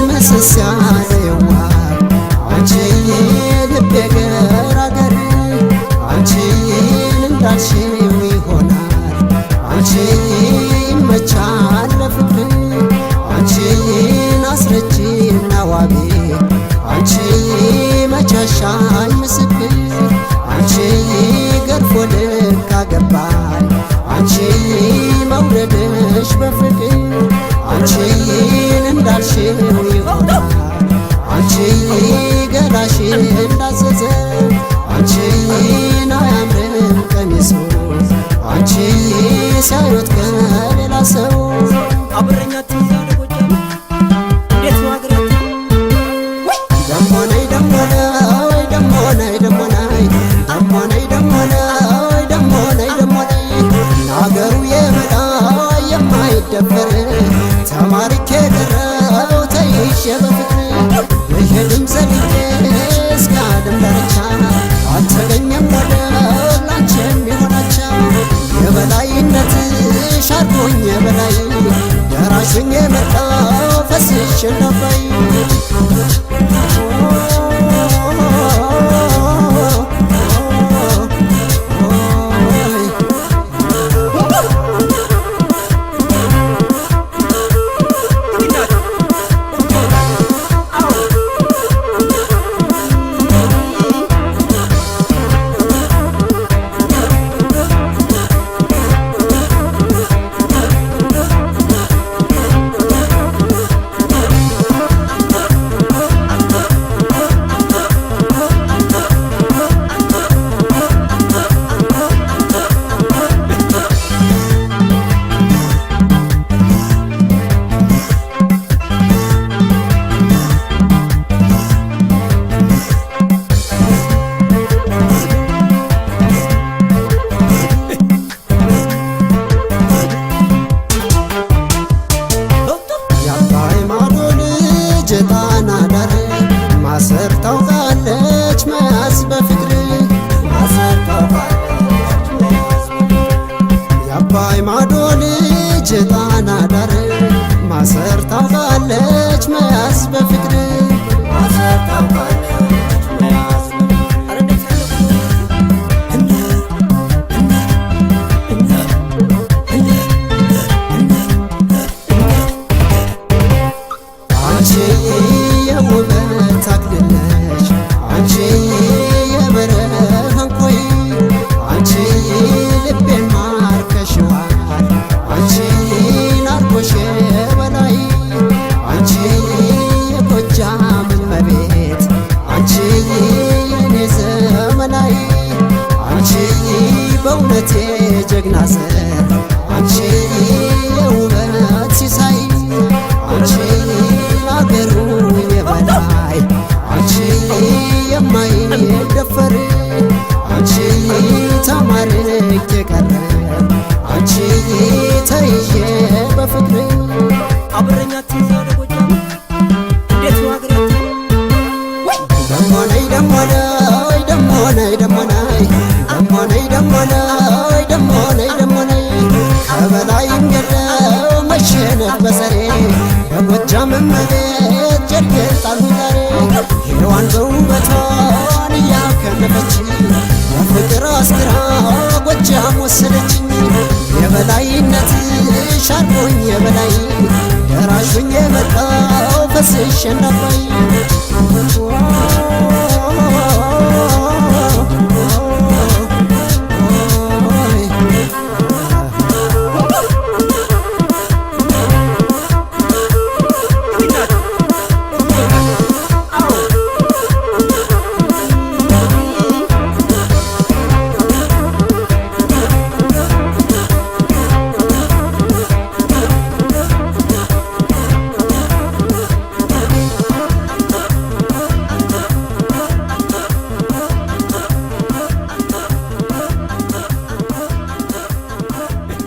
መስሳለዋ አንቺ ልቤ ገራገር አንቺ እንዳልሽው ይሆናል አንቺ ይመቻል ለፍቅር አንቺ አስረጂና ዋቢ አንቺ መቻሻኝ ምስክር አንቺ ገርፎ ልክ አገባኝ አንቺ መውደድሽ በፍቅር አንቺ እንዳልሽው ይሆናል አንቺ ገላሽ እንዳዘዘ አንቺ አያምርም ቀሚሱ አንቺ ሳይወት ከሌላ ሰው አብረኛት ይዛለጎጃ እንዴት ነው አገራችሁ ደሞነይ ደሞነይ ደሞነይ ደሞነይ ደሞነይ ደሞነይ ደሞነይ ደሞነይ አገሩ የበላይ የማይደፈር ተማርኬ ቀረው ተይዤ በፍቅር ብሄድም ዘልቄ እስከ ዓለም ዳርቻ አልተገኘም ወደ ላንቺም የሆናቻ የበላይነትሽ አድርጎኝ የበላይ ደራሽኝ የመጣው ፈስሽ ነባይ ጣና ዳር ማሰር ታውቃለች መያዝ በፍቅር ማሰር ታውቃለች የአባይ ማዶ ልጅ ጣና ዳር ማሰር ታውቃለች መያዝ በፍቅር ማሰር ታውቃለች መያዝ አንቺ የውበት አክሊልሽ አንቺ የብርሃን ኮይ አንቺ ልቤን ማርከሽዋል አንቺ ናርኮሽ በላይ አንቺ የጎጃም እመቤት አንቺ የኔ ዘመናዊ አንቺ በእውነቴ ጀግና ዘር አንቺ የውበት ሲሳይ አንቺ አገሩ የበላይ አንቺ የማይደፈር አንቺ ተማርኬ ቀረ አንቺ ተይዤ በፍቅር አብረኛት ይዛለጎጃ እንዴት ነው አገራችሁ ደሞነይ ደሞነይ ደሞነይ ደሞነይ ደሞነይ ደሞነይ ደሞነይ ደሞነይ ከበላይም የለው መሸነፍ በሰሬ በጎጃም እመቤት ጀርጌን ጣሉ ዛሬ ሔዋን በውበቷን እያከነፈች በፍቅር አስክራ ጎጃም ወሰደችኝ የበላይነትሽ አድርጎኝ የበላይ ደራሹኝ የመጣው ፈስሽ ነባይ